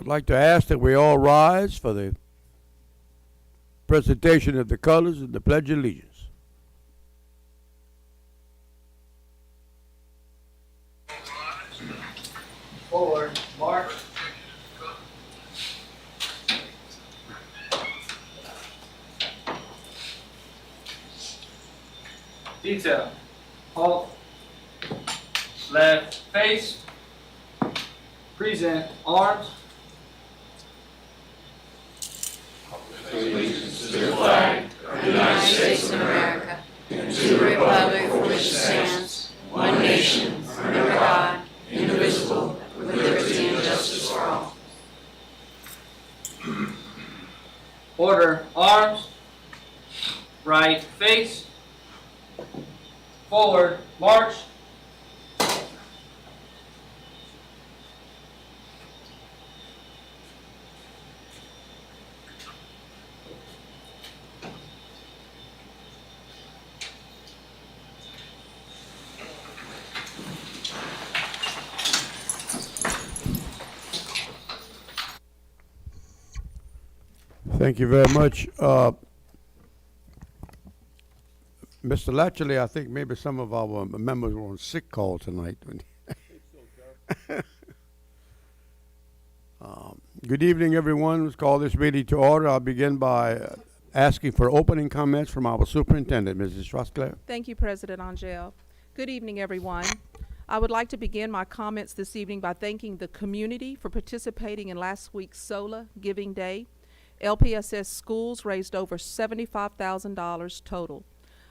I'd like to ask that we all rise for the presentation of the colors and the Pledge of Allegiance. Forward, march. Detail. Halt. Left face. Present arms. Allegiance to the flag of the United States of America and to the republic for which it stands, one nation, under God, indivisible, with liberty and justice for all. Order arms. Right face. Forward march. Thank you very much. Mr. Latchley, I think maybe some of our members were on sick call tonight. Good evening, everyone. Let's call this meeting to order. I'll begin by asking for opening comments from our superintendent, Mrs. Trosclair. Thank you, President Angel. Good evening, everyone. I would like to begin my comments this evening by thanking the community for participating in last week's SOLA Giving Day. LPSS schools raised over $75,000 total.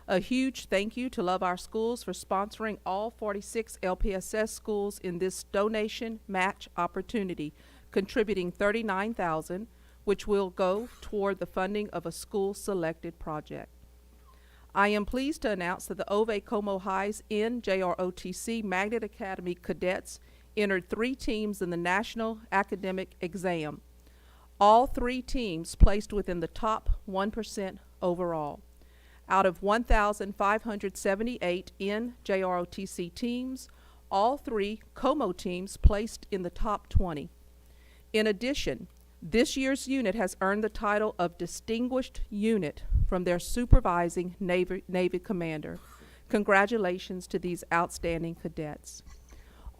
A huge thank you to Love Our Schools for sponsoring all 46 LPSS schools in this donation match opportunity, contributing $39,000, which will go toward the funding of a school-selected project. I am pleased to announce that the Ove Como High's NJROTC Magnet Academy cadets entered 3 teams in the National Academic Exam. All 3 teams placed within the top 1% overall. Out of 1,578 NJROTC teams, all 3 Como teams placed in the top 20. In addition, this year's unit has earned the title of Distinguished Unit from their supervising Navy commander. Congratulations to these outstanding cadets.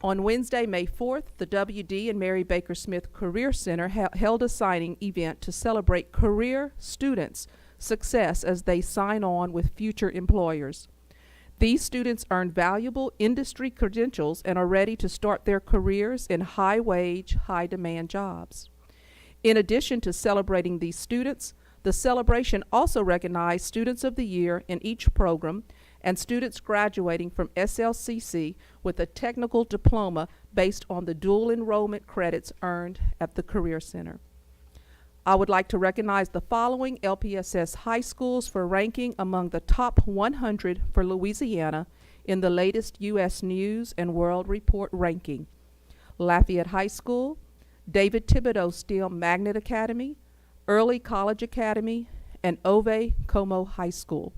On Wednesday, May 4th, the W.D. and Mary Baker Smith Career Center held a signing event to celebrate career students' success as they sign on with future employers. These students earn valuable industry credentials and are ready to start their careers in high-wage, high-demand jobs. In addition to celebrating these students, the celebration also recognized Students of the Year in each program and students graduating from SLCC with a technical diploma based on the dual enrollment credits earned at the Career Center. I would like to recognize the following LPSS high schools for ranking among the top 100 for Louisiana in the latest U.S. News and World Report ranking: Lafayette High School, David Thibodeau Steele Magnet Academy, Early College Academy, and Ove Como High School.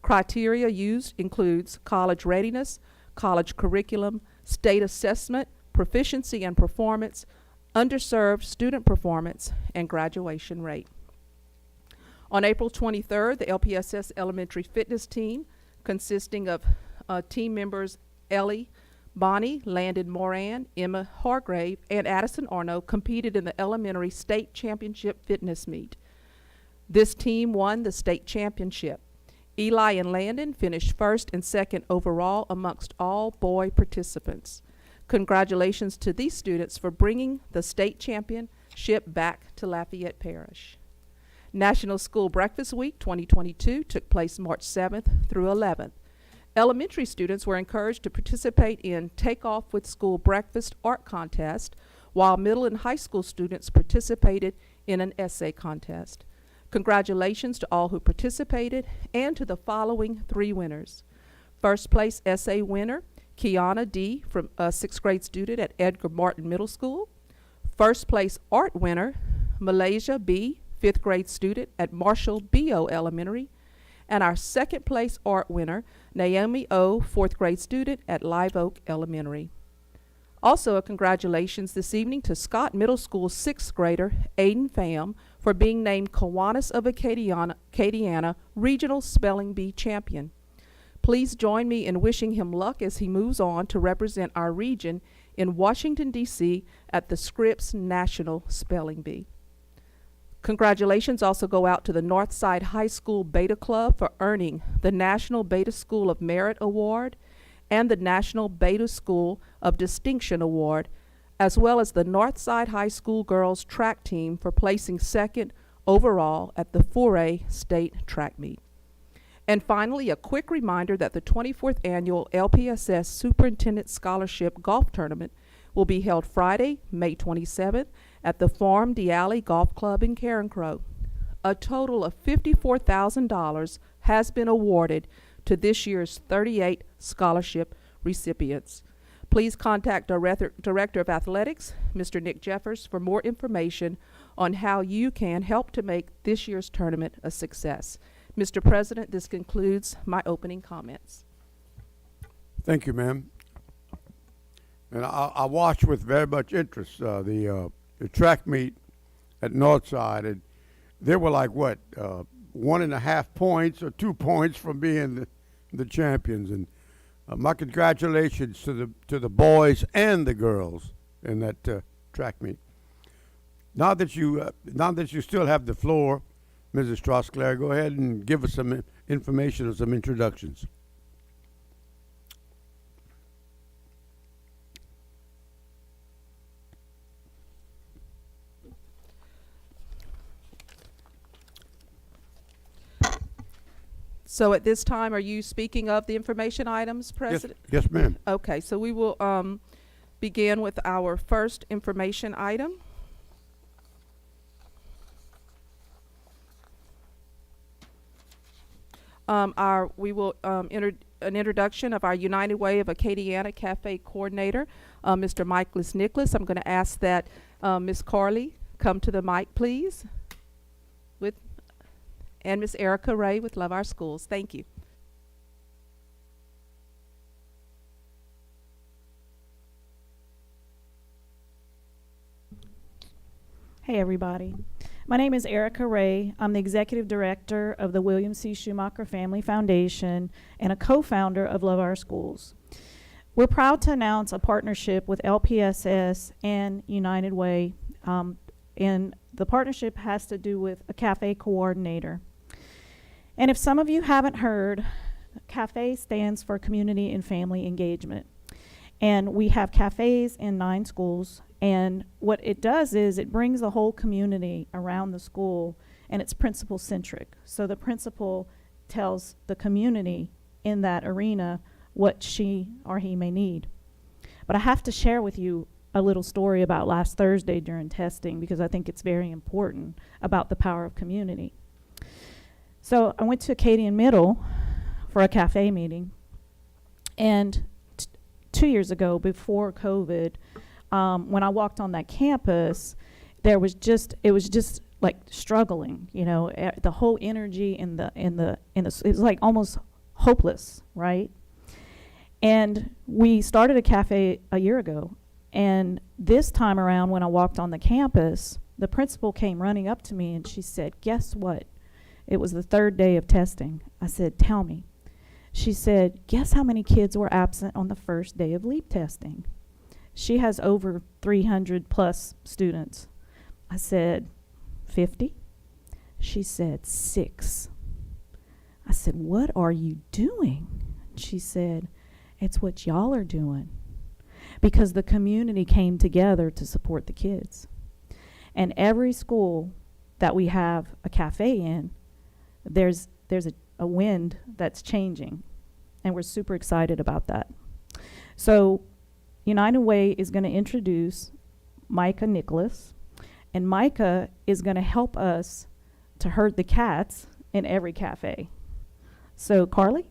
Criteria used includes college readiness, college curriculum, state assessment, proficiency and performance, underserved student performance, and graduation rate. On April 23rd, the LPSS Elementary Fitness Team, consisting of team members Ellie Bonnie, Landon Moran, Emma Hargrave, and Addison Arno, competed in the Elementary State Championship Fitness Meet. This team won the state championship. Eli and Landon finished first and second overall amongst all boy participants. Congratulations to these students for bringing the state championship back to Lafayette Parish. National School Breakfast Week 2022 took place March 7th through 11th. Elementary students were encouraged to participate in Take Off with School Breakfast art contest, while middle and high school students participated in an essay contest. Congratulations to all who participated and to the following 3 winners. First place essay winner, Kiana D. from a 6th grade student at Edgar Martin Middle School. First place art winner, Malaysia B., 5th grade student at Marshall B.O. Elementary. And our second place art winner, Naomi O., 4th grade student at Live Oak Elementary. Also, a congratulations this evening to Scott Middle School 6th grader Aiden Pham for being named Kiwanis of Acadiana Regional Spelling Bee Champion. Please join me in wishing him luck as he moves on to represent our region in Washington, D.C. at the Scripps National Spelling Bee. Congratulations also go out to the Northside High School Beta Club for earning the National Beta School of Merit Award and the National Beta School of Distinction Award, as well as the Northside High School Girls Track Team for placing second overall at the 4A State Track Meet. And finally, a quick reminder that the 24th Annual LPSS Superintendent Scholarship Golf Tournament will be held Friday, May 27th at the Farm D'Alley Golf Club in Carencro. A total of $54,000 has been awarded to this year's 38 scholarship recipients. Please contact Director of Athletics, Mr. Nick Jeffers, for more information on how you can help to make this year's tournament a success. Mr. President, this concludes my opening comments. Thank you, ma'am. And I watched with very much interest the track meet at Northside, and they were like, what, 1.5 points or 2 points from being the champions. And my congratulations to the boys and the girls in that track meet. Now that you still have the floor, Mrs. Strauss-Clare, go ahead and give us some information and some introductions. So at this time, are you speaking of the information items, President? Yes, ma'am. Okay, so we will begin with our first information item. We will an introduction of our United Way of Acadiana Cafe coordinator, Mr. Michaelis Nicholas. I'm going to ask that Ms. Carly come to the mic, please, and Ms. Erica Ray with Love Our Schools. Thank you. Hey everybody. My name is Erica Ray. I'm the Executive Director of the William C. Schumacher Family Foundation and a co-founder of Love Our Schools. We're proud to announce a partnership with LPSS and United Way, and the partnership has to do with a cafe coordinator. And if some of you haven't heard, CAFE stands for Community and Family Engagement. And we have cafes in 9 schools. And what it does is it brings the whole community around the school, and it's principal-centric. So the principal tells the community in that arena what she or he may need. But I have to share with you a little story about last Thursday during testing, because I think it's very important about the power of community. So I went to Acadian Middle for a cafe meeting, and 2 years ago, before COVID, when I walked on that campus, it was just like struggling, you know, the whole energy it was like almost hopeless, right? And we started a cafe a year ago, and this time around when I walked on the campus, the principal came running up to me and she said, "Guess what? It was the 3rd day of testing." I said, "Tell me." She said, "Guess how many kids were absent on the first day of LEAP testing?" She has over 300 plus students. I said, 50? She said, 6. I said, "What are you doing?" She said, "It's what y'all are doing." Because the community came together to support the kids. And every school that we have a cafe in, there's a wind that's changing. And we're super excited about that. So United Way is going to introduce Micah Nicholas, and Micah is going to help us to herd the cats in every cafe. So Carly?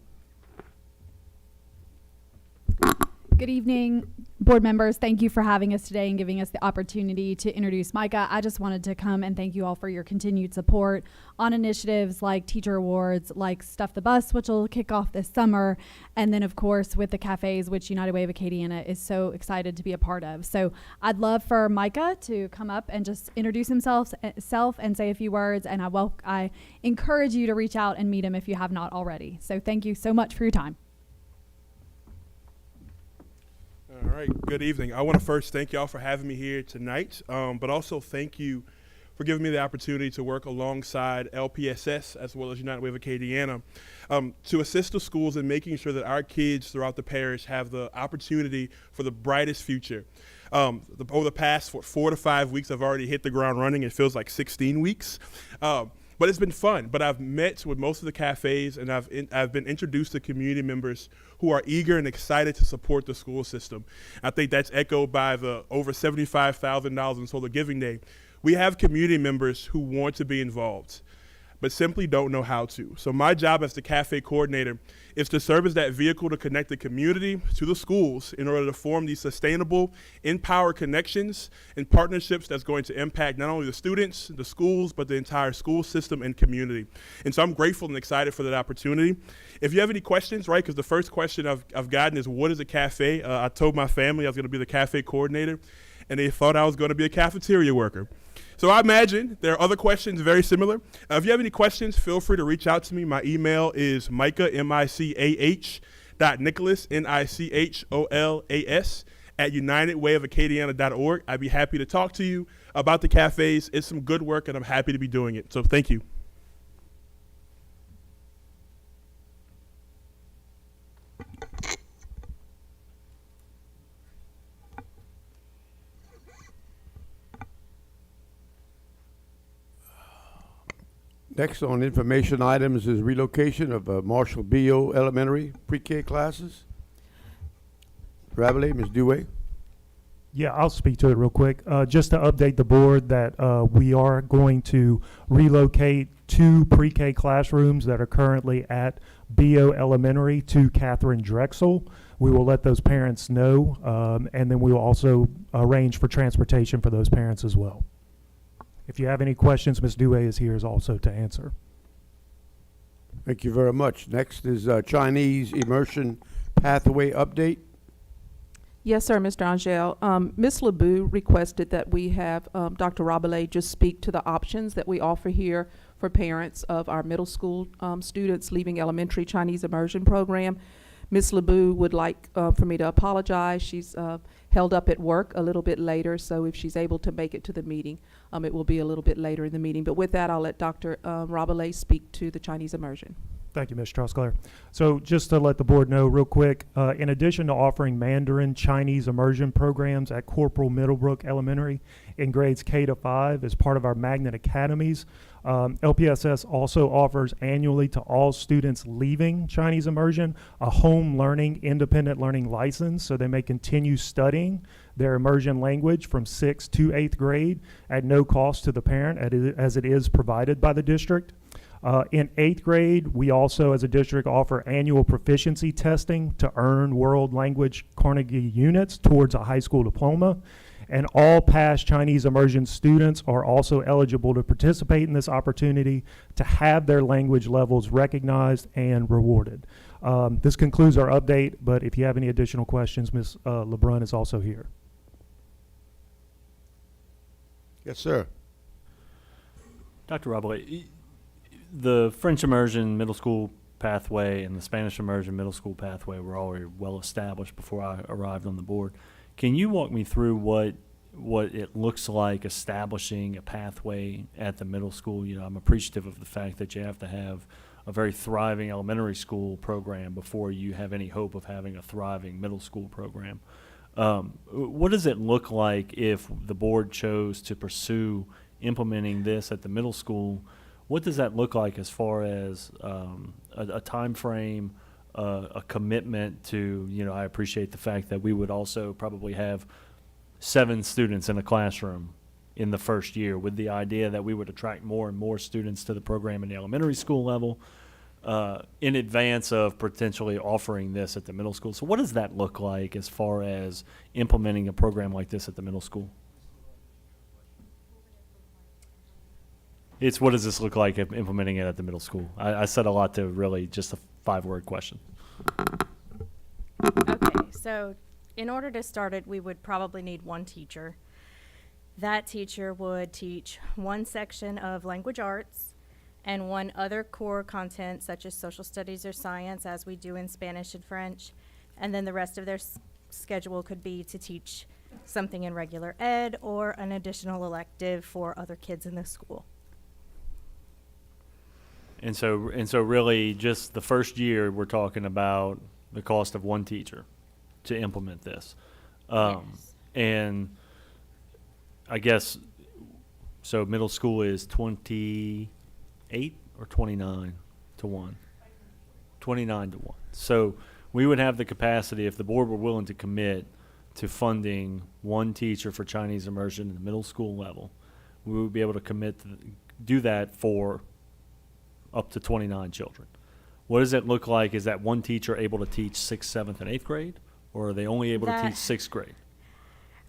Good evening, board members. Thank you for having us today and giving us the opportunity to introduce Micah. I just wanted to come and thank you all for your continued support on initiatives like teacher awards, like Stuff the Bus, which will kick off this summer, and then of course with the cafes, which United Way of Acadiana is so excited to be a part of. So I'd love for Micah to come up and just introduce himself and say a few words, and I encourage you to reach out and meet him if you have not already. So thank you so much for your time. All right, good evening. I want to first thank y'all for having me here tonight, but also thank you for giving me the opportunity to work alongside LPSS as well as United Way of Acadiana to assist the schools in making sure that our kids throughout the parish have the opportunity for the brightest future. Over the past 4 to 5 weeks, I've already hit the ground running. It feels like 16 weeks. But it's been fun. But I've met with most of the cafes, and I've been introduced to community members who are eager and excited to support the school system. I think that's echoed by the over $75,000 in Solar Giving Day. We have community members who want to be involved, but simply don't know how to. So my job as the cafe coordinator is to serve as that vehicle to connect the community to the schools in order to form these sustainable, empowered connections and partnerships that's going to impact not only the students, the schools, but the entire school system and community. And so I'm grateful and excited for that opportunity. If you have any questions, right, because the first question I've gotten is, what is a cafe? I told my family I was going to be the cafe coordinator, and they thought I was going to be a cafeteria worker. So I imagine there are other questions very similar. If you have any questions, feel free to reach out to me. My email is Micah, M-I-C-A-H, .Nicholas, Nicholas, at UnitedWayOfAcadiana.org. I'd be happy to talk to you about the cafes. It's some good work, and I'm happy to be doing it. So thank you. Next on information items is relocation of Marshall B.O. Elementary pre-K classes. Rabelais, Ms. Dewey. Yeah, I'll speak to it real quick. Just to update the board that we are going to relocate 2 pre-K classrooms that are currently at B.O. Elementary to Catherine Drexel. We will let those parents know, and then we will also arrange for transportation for those parents as well. If you have any questions, Ms. Dewey is here also to answer. Thank you very much. Next is Chinese Immersion Pathway Update. Yes, sir, Mr. Angel. Ms. LeBou requested that we have Dr. Rabelais just speak to the options that we offer here for parents of our middle school students leaving elementary Chinese immersion program. Ms. LeBou would like for me to apologize. She's held up at work a little bit later, so if she's able to make it to the meeting, it will be a little bit later in the meeting. But with that, I'll let Dr. Rabelais speak to the Chinese immersion. Thank you, Ms. Trosclair. So just to let the board know real quick, in addition to offering Mandarin Chinese immersion programs at Corporal Middlebrook Elementary in grades K to 5 as part of our Magnet Academies, LPSS also offers annually to all students leaving Chinese immersion a home learning, independent learning license, so they may continue studying their immersion language from 6th to 8th grade at no cost to the parent, as it is provided by the district. In 8th grade, we also, as a district, offer annual proficiency testing to earn world language Carnegie units towards a high school diploma. And all past Chinese immersion students are also eligible to participate in this opportunity to have their language levels recognized and rewarded. This concludes our update, but if you have any additional questions, Ms. LeBrun is also here. Yes, sir. Dr. Rabelais, the French immersion middle school pathway and the Spanish immersion middle school pathway were already well established before I arrived on the board. Can you walk me through what it looks like establishing a pathway at the middle school? You know, I'm appreciative of the fact that you have to have a very thriving elementary school program before you have any hope of having a thriving middle school program. What does it look like if the board chose to pursue implementing this at the middle school? What does that look like as far as a time frame, a commitment to, you know, I appreciate the fact that we would also probably have 7 students in a classroom in the first year, with the idea that we would attract more and more students to the program in the elementary school level. in advance of potentially offering this at the middle school. So what does that look like as far as implementing a program like this at the middle school? It's what does this look like if implementing it at the middle school? I said a lot to really just a 5-word question. Okay, so in order to start it, we would probably need one teacher. That teacher would teach one section of language arts and one other core content such as social studies or science, as we do in Spanish and French. And then the rest of their schedule could be to teach something in regular ed or an additional elective for other kids in the school. And so really just the first year we're talking about the cost of one teacher to implement this. Yes. And I guess, so middle school is 28 or 29 to 1? 29 to 1. So we would have the capacity, if the board were willing to commit to funding one teacher for Chinese immersion at the middle school level, we would be able to commit to do that for up to 29 children. What does it look like? Is that one teacher able to teach 6th, 7th, and 8th grade? Or are they only able to teach 6th grade?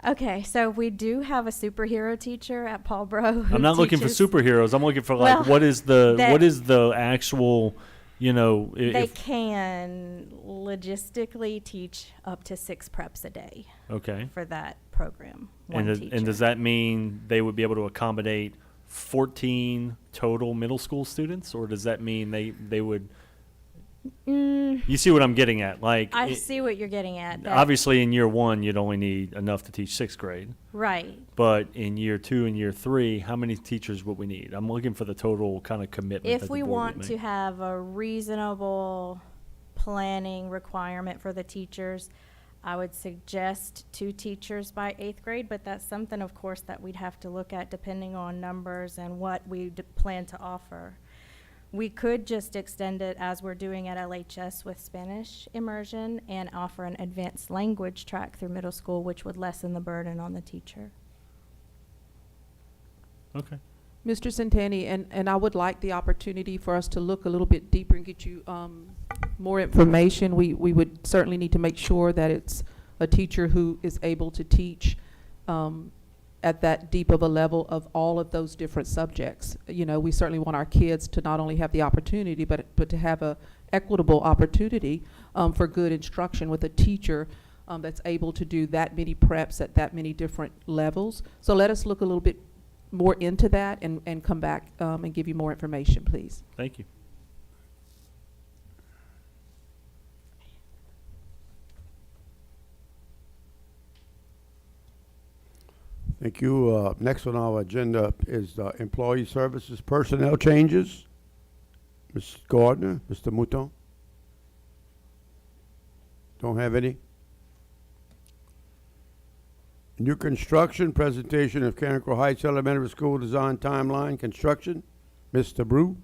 Okay, so we do have a superhero teacher at Paul Bro. I'm not looking for superheroes. I'm looking for like, Well, what is the actual, They can logistically teach up to 6 preps a day okay. for that program. One teacher. And does that mean they would be able to accommodate 14 total middle school students, or does that mean they would? You see what I'm getting at? Like, I see what you're getting at. Obviously, in year 1, you'd only need enough to teach 6th grade. Right. But in year 2 and year 3, how many teachers would we need? I'm looking for the total kind of commitment. If that we the board want would to make. have a reasonable planning requirement for the teachers, I would suggest 2 teachers by 8th grade, but that's something, of course, that we'd have to look at depending on numbers and what we plan to offer. We could just extend it as we're doing at LHS with Spanish immersion and offer an advanced language track through middle school, which would lessen the burden on the teacher. Okay. Mr. Centani, and I would like the opportunity for us to look a little bit deeper and get you more information. We would certainly need to make sure that it's a teacher who is able to teach at that deep of a level of all of those different subjects. We certainly want our kids to not only have the opportunity, but to have a equitable opportunity for good instruction with a teacher that's able to do that many preps at that many different levels. So let us look a little bit more into that and come back and give you more information, please. Thank you. Thank you. Next on our agenda is employee services personnel changes. Ms. Gardner, Mr. Mouton? Don't have any? New construction, presentation of Carencro Heights Elementary School design timeline, construction. Mr. Brew?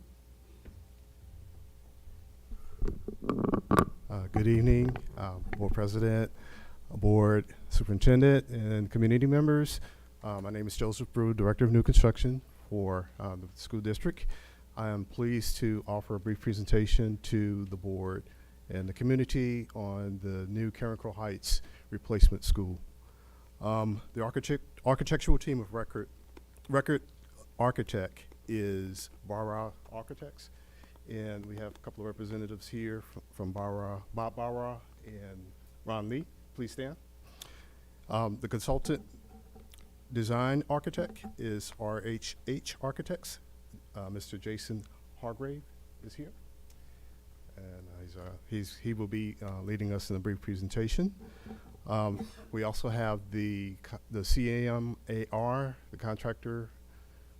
Good evening, Board President, Board Superintendent, and community members. My name is Joseph Brew, Director of New Construction for the school district. I am pleased to offer a brief presentation to the board and the community on the new Carencro Heights replacement school. The architectural team of record architect is Barra Architects, and we have a couple of representatives here from Barra, Bob Barra and Ron Lee. Please stand. The consultant design architect is RHH Architects. Mr. Jason Hargrave is here, and he will be leading us in a brief presentation. We also have the CAMAR, the contractor,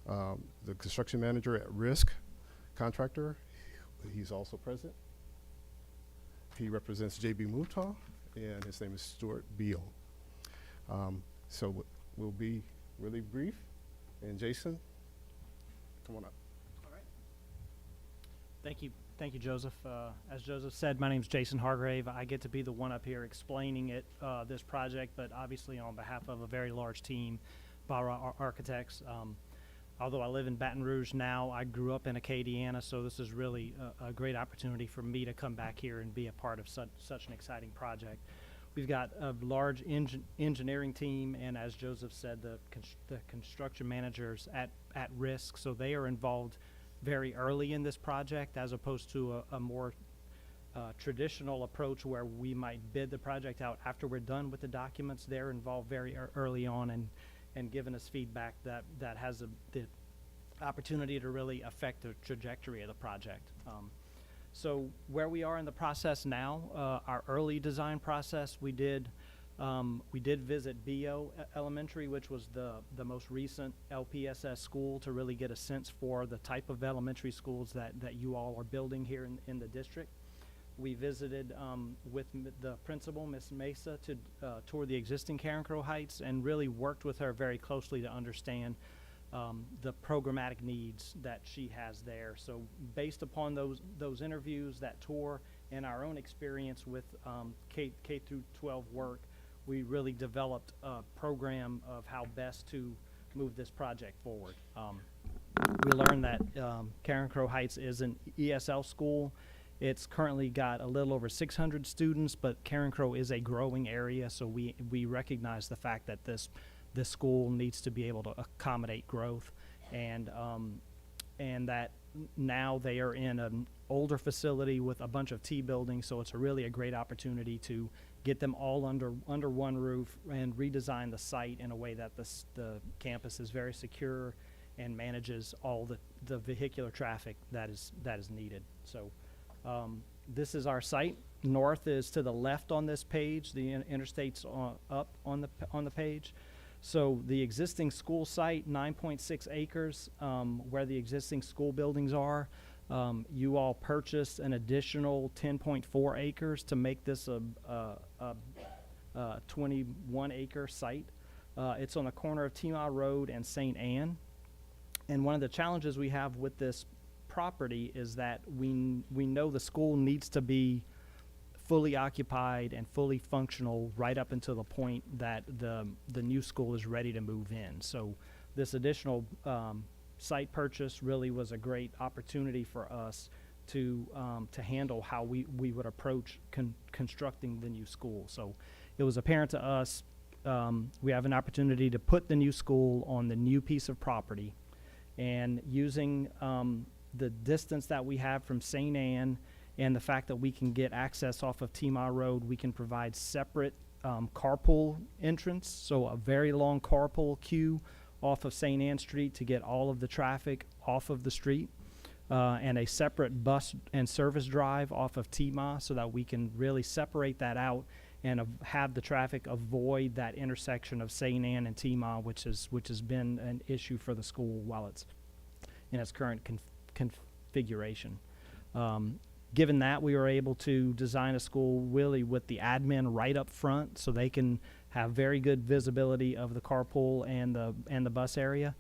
the construction manager at risk contractor. He's also present. He represents JB Mouton, and his name is Stuart Beal. So we'll be really brief. And Jason, come on up. All right. Thank you, Joseph. As Joseph said, my name is Jason Hargrave. I get to be the one up here explaining it, this project, but obviously on behalf of a very large team, Barra Architects. although I live in Baton Rouge now, I grew up in Acadiana, so this is really a great opportunity for me to come back here and be a part of such an exciting project. We've got a large engineering team, and as Joseph said, the construction managers at risk, so they are involved very early in this project, as opposed to a more traditional approach where we might bid the project out after we're done with the documents. They're involved very early on and giving us feedback that has the opportunity to really affect the trajectory of the project. So where we are in the process now, our early design process, we did visit BO Elementary, which was the most recent LPSS school, to really get a sense for the type of elementary schools that you all are building here in the district. We visited with the principal, Ms. Mesa, to tour the existing Karen Crow Heights, and really worked with her very closely to understand the programmatic needs that she has there. So based upon those interviews, that tour, and our own experience with K through 12 work, we really developed a program of how best to move this project forward. We learned that Karen Crow Heights is an ESL school. It's currently got a little over 600 students, but Karen Crow is a growing area, so we recognize the fact that this school needs to be able to accommodate growth, and that now they are in an older facility with a bunch of T buildings, so it's really a great opportunity to get them all under one roof and redesign the site in a way that the campus is very secure and manages all the vehicular traffic that is needed. So this is our site. North is to the left on this page. The interstate's up on the page. So the existing school site, 9.6 acres, where the existing school buildings are. You all purchased an additional 10.4 acres to make this a 21-acre site. It's on the corner of Tima Road and St. Anne. And one of the challenges we have with this property is that we know the school needs to be fully occupied and fully functional right up until the point that the new school is ready to move in. So this additional site purchase really was a great opportunity for us to handle how we would approach constructing the new school. So it was apparent to us we have an opportunity to put the new school on the new piece of property, and using the distance that we have from St. Anne and the fact that we can get access off of Tima Road, we can provide separate carpool entrance, so a very long carpool queue off of St. Anne Street to get all of the traffic off of the street, and a separate bus and service drive off of Tima, so that we can really separate that out and have the traffic avoid that intersection of St. Anne and Tima, which has been an issue for the school while it's in its current configuration. Given that, we were able to design a school really with the admin right up front, so they can have very good visibility of the carpool and the bus area.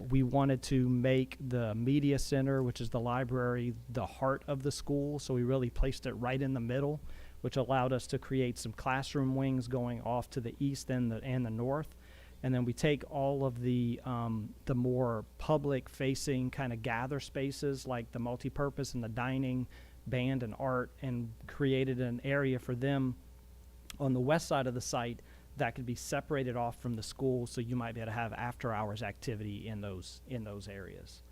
We wanted to make the media center, which is the library, the heart of the school, so we really placed it right in the middle, which allowed us to create some classroom wings going off to the east and the north. And then we take all of the more public-facing kind of gather spaces, like the multipurpose and the dining, band, and art, and created an area for them on the west side of the site that could be separated off from the school, so you might be able to have after-hours activity in those areas.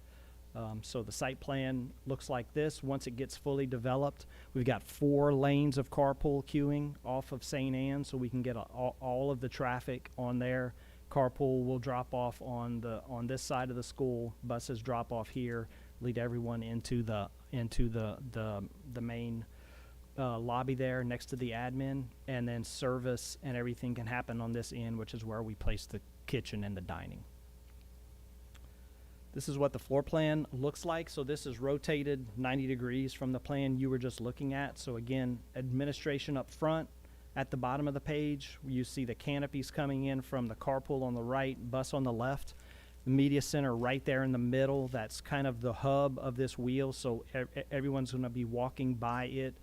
So the site plan looks like this. Once it gets fully developed, we've got 4 lanes of carpool queuing off of St. Anne, so we can get all of the traffic on there. Carpool will drop off on this side of the school. Buses drop off here, lead everyone into the main lobby there next to the admin, and then service and everything can happen on this end, which is where we place the kitchen and the dining. This is what the floor plan looks like. So this is rotated 90 degrees from the plan you were just looking at. So again, administration up front. At the bottom of the page, you see the canopies coming in from the carpool on the right, bus on the left. The media center right there in the middle. That's kind of the hub of this wheel, so everyone's going to be walking by it,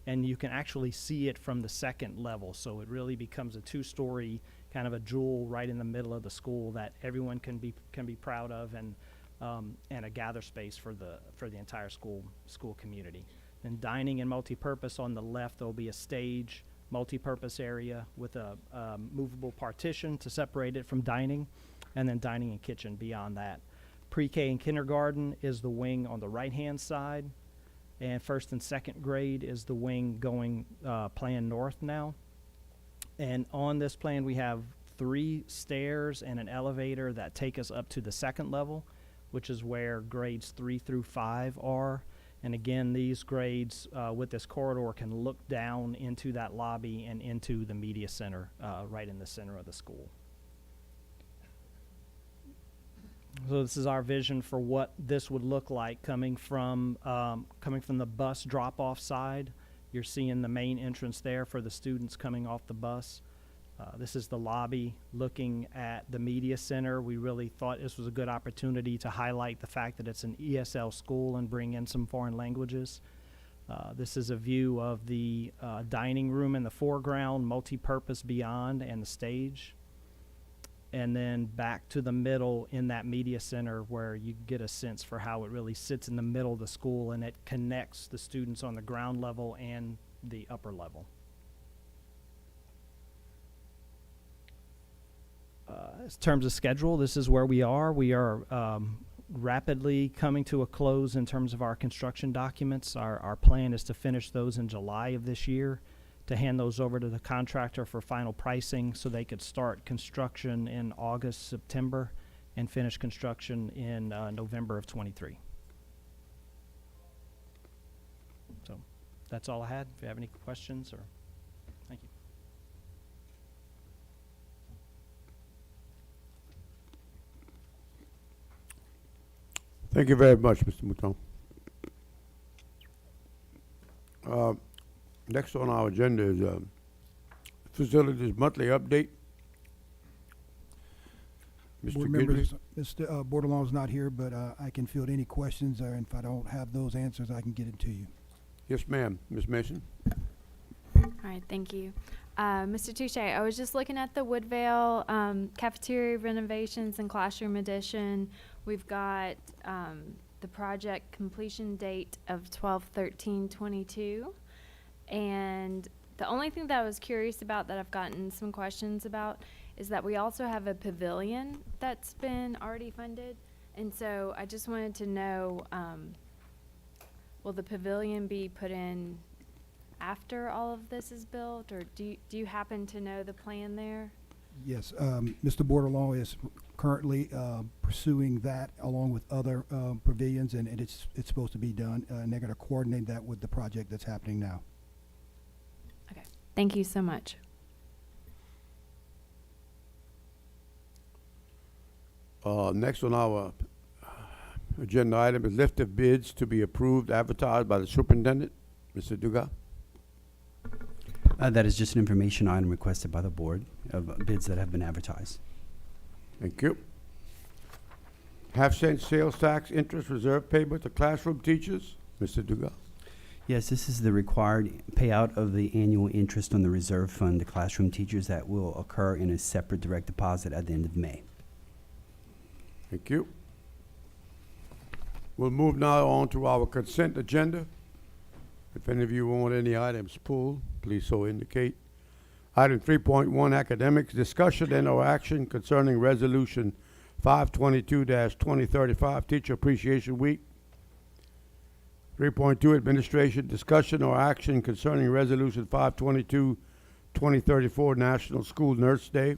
and you can actually see it from the second level. So it really becomes a 2-story kind of a jewel right in the middle of the school that everyone can be proud of, and a gather space for the entire school community. And dining and multipurpose on the left, there'll be a stage, multipurpose area with a movable partition to separate it from dining, and then dining and kitchen beyond that. Pre-K and kindergarten is the wing on the right-hand side, and first and second grade is the wing going plan north now. And on this plan, we have 3 stairs and an elevator that take us up to the second level, which is where grades 3 through 5 are. And again, these grades with this corridor can look down into that lobby and into the media center right in the center of the school. So this is our vision for what this would look like coming from the bus drop-off side. You're seeing the main entrance there for the students coming off the bus. This is the lobby looking at the media center. We really thought this was a good opportunity to highlight the fact that it's an ESL school and bring in some foreign languages. This is a view of the dining room in the foreground, multi-purpose beyond, and the stage. And then back to the middle in that media center where you get a sense for how it really sits in the middle of the school, and it connects the students on the ground level and the upper level. In terms of schedule, this is where we are. We are rapidly coming to a close in terms of our construction documents. Our plan is to finish those in July of this year, to hand those over to the contractor for final pricing so they could start construction in August, September, and finish construction in November of 23. So that's all I had. If you have any questions, or thank you. Thank you very much, Mr. Mouton. Next on our agenda is facilities monthly update. Mr. Board Gidley? members, Mr. Bordelon is not here, but I can field any questions, and if I don't have those answers, I can get it to you. Yes, ma'am. Ms. Mason? All right, thank you. Mr. Touche, I was just looking at the Woodvale cafeteria renovations and classroom addition. We've got the project completion date of 12/13/22. And the only thing that I was curious about that I've gotten some questions about is that we also have a pavilion that's been already funded. And so I just wanted to know, will the pavilion be put in after all of this is built, or do you happen to know the plan there? Yes, Mr. Bordelon is currently pursuing that along with other pavilions, and it's supposed to be done, and they're going to coordinate that with the project that's happening now. Okay, thank you so much. Next on our agenda item is list of bids to be approved, advertised by the superintendent. Mr. Dugas? That is just an information item requested by the board of bids that have been advertised. Thank you. Half-cent sales tax interest reserve payment to classroom teachers. Mr. Dugas? Yes, this is the required payout of the annual interest on the reserve fund to classroom teachers that will occur in a separate direct deposit at the end of May. Thank you. We'll move now on to our consent agenda. If any of you want any items pulled, please so indicate. Item 3.1, academics, discussion and or action concerning resolution 522-2035, Teacher Appreciation Week. 3.2, administration, discussion or action concerning resolution 522-2034, National School Nurse Day.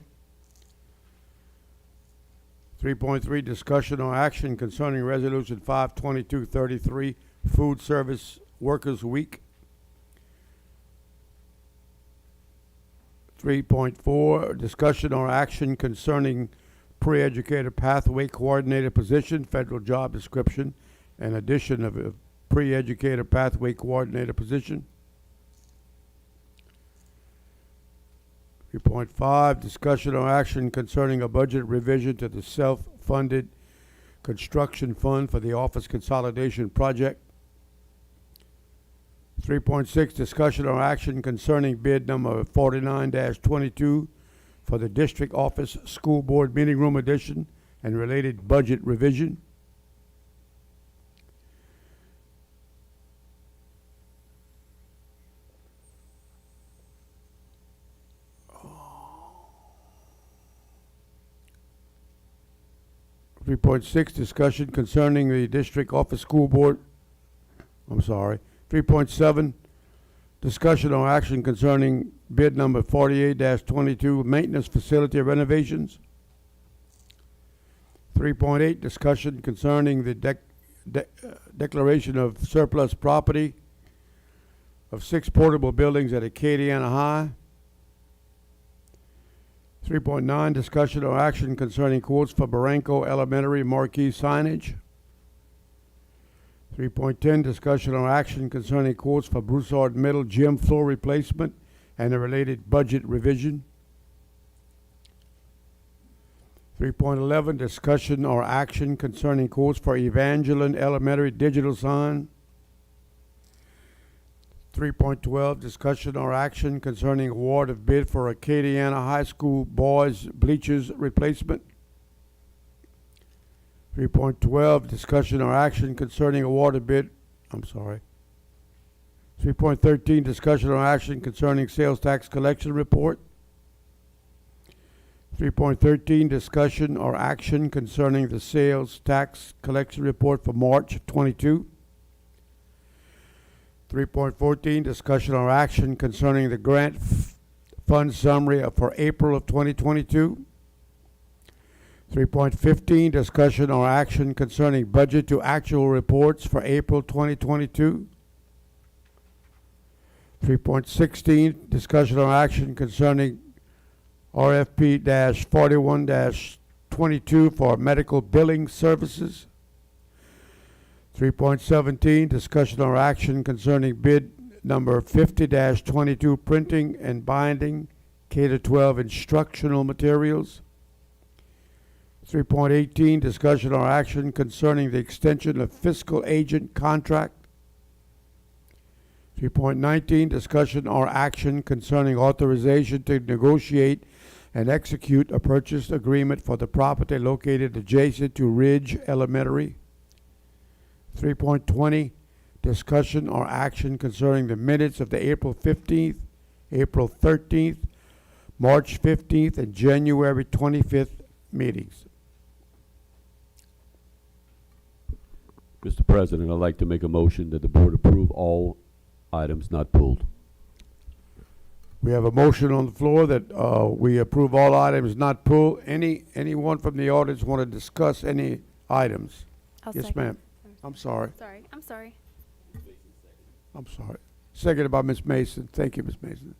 3.3, discussion or action concerning resolution 522-33, Food Service Workers Week. 3.4, discussion or action concerning pre-educator pathway coordinator position, federal job description, and addition of a pre-educator pathway coordinator position. 3.5, discussion or action concerning a budget revision to the self-funded construction fund for the office consolidation project. 3.6, discussion or action concerning bid number 49-22 for the district office school board meeting room addition and related budget revision. Three point six, discussion concerning the district office school board. 3.7, discussion or action concerning bid number 48-22, maintenance facility renovations. 3.8, discussion concerning the declaration of surplus property of 6 portable buildings at Acadiana High. 3.9, discussion or action concerning quotes for Barranco Elementary marquee signage. 3.10, discussion or action concerning quotes for Broussard Middle gym floor replacement and a related budget revision. 3.11, discussion or action concerning quotes for Evangeline Elementary digital sign. 3.12, discussion or action concerning award of bid for Acadiana High School boys bleachers replacement. 3.12, discussion or action concerning award of bid, 3.13, discussion or action concerning sales tax collection report. 3.13, discussion or action concerning the sales tax collection report for March 22. 3.14, discussion or action concerning the grant fund summary for April of 2022. 3.15, discussion or action concerning budget to actual reports for April 2022. 3.16, discussion or action concerning RFP-41-22 for medical billing services. 3.17, discussion or action concerning bid number 50-22 printing and binding K-12 instructional materials. 3.18, discussion or action concerning the extension of fiscal agent contract. 3.19, discussion or action concerning authorization to negotiate and execute a purchase agreement for the property located adjacent to Ridge Elementary. 3.20, discussion or action concerning the minutes of the April 15th, April 13th, March 15th, and January 25th meetings. Mr. President, I'd like to make a motion that the board approve all items not pulled. We have a motion on the floor that we approve all items not pulled. Anyone from the audience want to discuss any items? I'll Yes, second. ma'am. I'm sorry. I'm sorry. I'm sorry. Seconded by Ms. Mason. Thank you, Ms. Mason.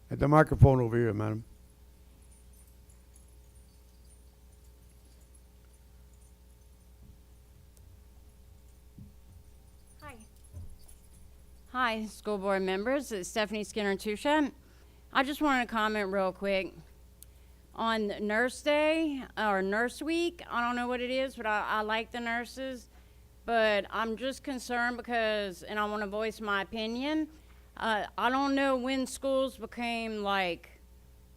At the microphone over here, madam. Hi, school board members. It's Stephanie Skinner-Tusha. I just wanted to comment real quick. On Nurse Day, or Nurse Week, I don't know what it is, but I like the nurses. But I'm just concerned because, and I want to voice my opinion, I don't know when schools became like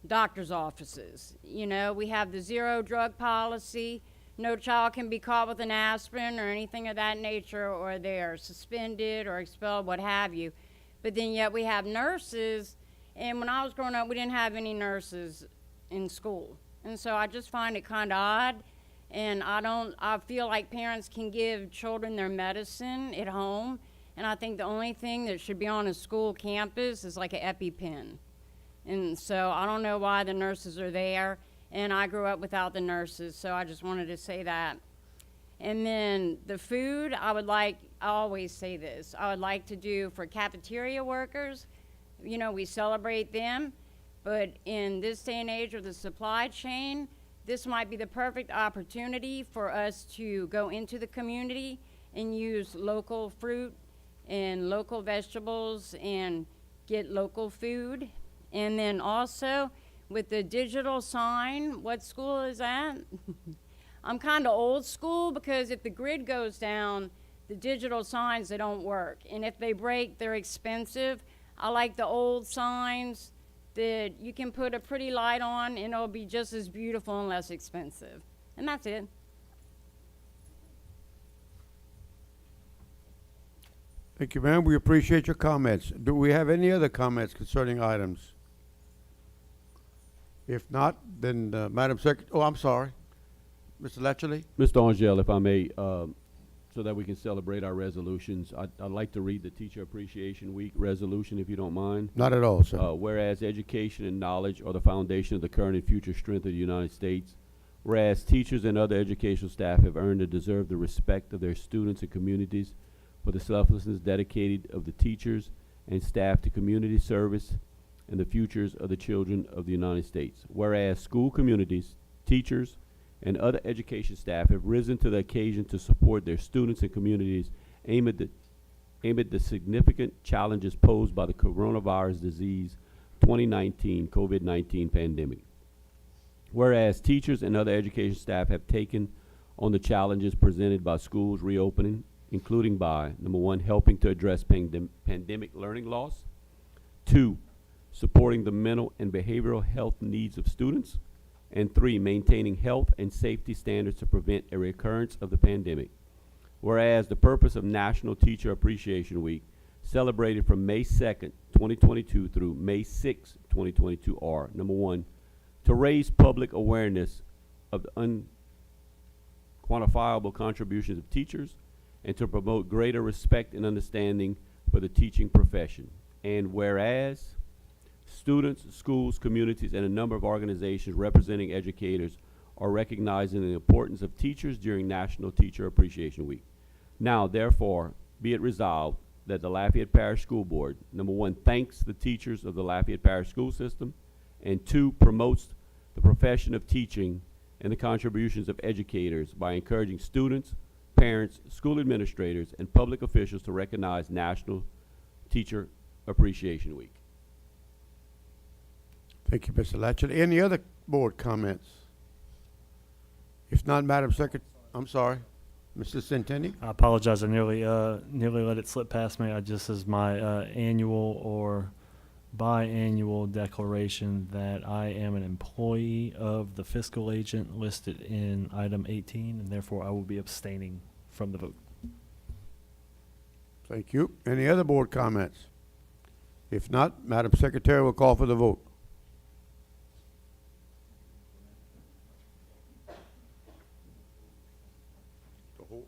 doctor's offices. You know, we have the zero drug policy. No child can be caught with an aspirin or anything of that nature, or they are suspended or expelled, what have you. But then yet we have nurses, and when I was growing up, we didn't have any nurses in school. And so I just find it kind of odd, and I feel like parents can give children their medicine at home, and I think the only thing that should be on a school campus is like an EpiPen. And so I don't know why the nurses are there. And I grew up without the nurses, so I just wanted to say that. And then the food, I always say this, I would like to do for cafeteria workers. You know, we celebrate them, but in this day and age of the supply chain, this might be the perfect opportunity for us to go into the community and use local fruit and local vegetables and get local food. And then also, with the digital sign, what school is that? I'm kind of old school because if the grid goes down, the digital signs, they don't work. And if they break, they're expensive. I like the old signs that you can put a pretty light on and it'll be just as beautiful and less expensive. And that's it. Thank you, ma'am. We appreciate your comments. Do we have any other comments concerning items? If not, then, Madam Secretary, oh, I'm sorry. Mr. Latchley? Mr. Angel, if I may, so that we can celebrate our resolutions, I'd like to read the Teacher Appreciation Week resolution, if you don't mind. Not at all, sir. Whereas education and knowledge are the foundation of the current and future strength of the United States, whereas teachers and other educational staff have earned and deserve the respect of their students and communities for the selflessness dedicated of the teachers and staff to community service and the futures of the children of the United States. Whereas school communities, teachers, and other education staff have risen to the occasion to support their students and communities aim at the significant challenges posed by the coronavirus disease 2019 COVID-19 pandemic. Whereas teachers and other education staff have taken on the challenges presented by schools reopening, including by, number one, helping to address pandemic learning loss, 2, supporting the mental and behavioral health needs of students, and 3, maintaining health and safety standards to prevent a recurrence of the pandemic. Whereas the purpose of National Teacher Appreciation Week, celebrated from May 2nd, 2022 through May 6th, 2022 are, number one, to raise public awareness of the unquantifiable contributions of teachers and to promote greater respect and understanding for the teaching profession. And whereas students, schools, communities, and a number of organizations representing educators are recognizing the importance of teachers during National Teacher Appreciation Week. Now, therefore, be it resolved that the Lafayette Parish School Board, number one, thanks the teachers of the Lafayette Parish School System, and 2, promotes the profession of teaching and the contributions of educators by encouraging students, parents, school administrators, and public officials to recognize National Teacher Appreciation Week. Thank you, Mr. Latchley. Any other board comments? If not, Madam Secretary, I'm sorry, Mr. Centeni? I apologize. I nearly let it slip past me. I just as my annual or biannual declaration that I am an employee of the fiscal agent listed in item 18, and therefore I will be abstaining from the vote. Thank you. Any other board comments? If not, Madam Secretary will call for the vote.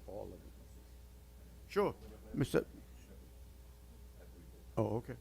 All of it. Sure. Mr. Oh, okay.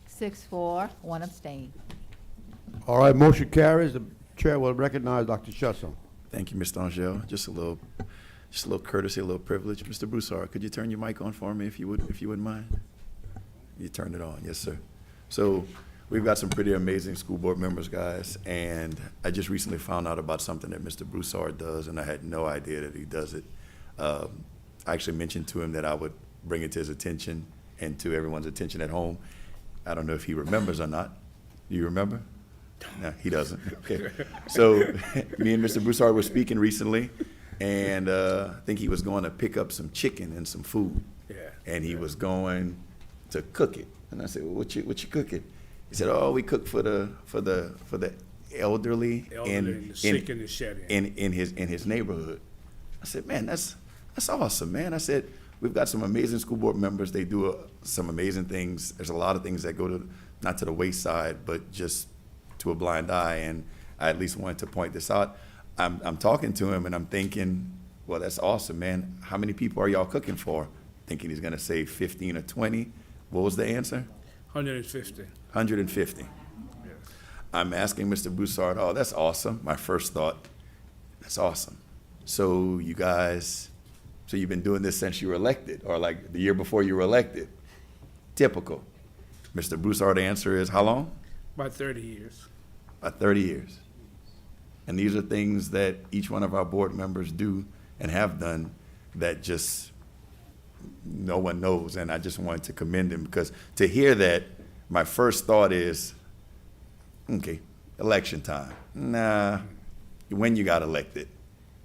Six, 4, 1 abstain. All right, motion carries. The chair will recognize Dr. Shusson. Thank you, Mr. Angel. Just a little courtesy, a little privilege. Mr. Broussard, could you turn your mic on for me if you wouldn't mind? You turned it on, yes, sir. So we've got some pretty amazing school board members, guys, and I just recently found out about something that Mr. Broussard does, and I had no idea that he does it. I actually mentioned to him that I would bring it to his attention and to everyone's attention at home. I don't know if he remembers or not. Do you remember? No, he doesn't. Okay. So me and Mr. Broussard were speaking recently, and I think he was going to pick up some chicken and some food. Yeah. And he was going to cook it. And I said, well, what you cooking? He said, oh, we cook for the elderly and the sick and the shed-in. in his neighborhood. I said, man, that's awesome, man. I said, we've got some amazing school board members. They do some amazing things. There's a lot of things that go to, not to the wayside, but just to a blind eye, and I at least wanted to point this out. I'm talking to him and I'm thinking, well, that's awesome, man. How many people are y'all cooking for? Thinking he's gonna say 15 or 20. What was the answer? 150. 150. I'm asking Mr. Broussard, oh, that's awesome. My first thought, that's awesome. So you guys, so you've been doing this since you were elected, or like the year before you were elected? Typical. Mr. Broussard's answer is how long? About 30 years. About 30 years. And these are things that each one of our board members do and have done that just no one knows. And I just wanted to commend him, because to hear that, my first thought is, okay, election time. Nah, when you got elected.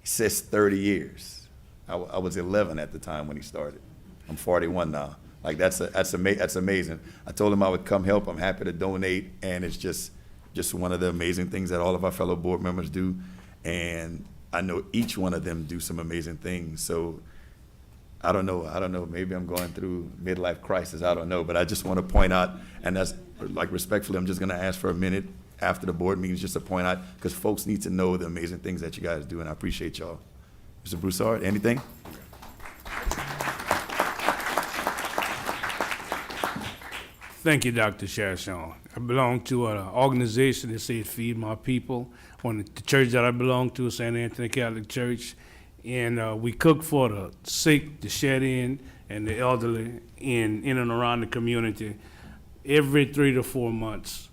He says 30 years. I was 11 at the time when he started. I'm 41 now. Like, that's amazing. I told him I would come help. I'm happy to donate, and it's just one of the amazing things that all of our fellow board members do. And I know each one of them do some amazing things. So I don't know, maybe I'm going through midlife crisis, I don't know, but I just want to point out, and that's, like, respectfully, I'm just going to ask for a minute after the board meetings just to point out, because folks need to know the amazing things that you guys do, and I appreciate y'all. Mr. Broussard, anything? Thank you, Dr. Chasson. I belong to an organization that says Feed My People. On the church that I belong to, St. Anthony Catholic Church, and we cook for the sick, the shed-in, and the elderly in and around the community. Every 3 to 4 months,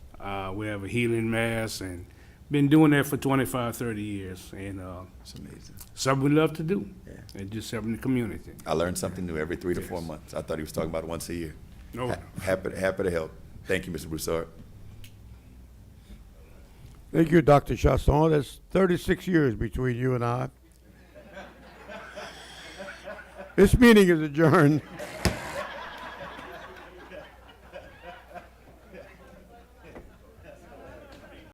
we have a healing mass, and been doing that for 25, 30 years. And It's amazing. something we love to do, Yeah. and just serving the community. I learned something new every 3 to 4 Yes. months. I thought he was talking about once a year. No, Happy to help. Thank you, Mr. Broussard. Thank you, Dr. Chasson. That's 36 years between you and I. This meeting is adjourned.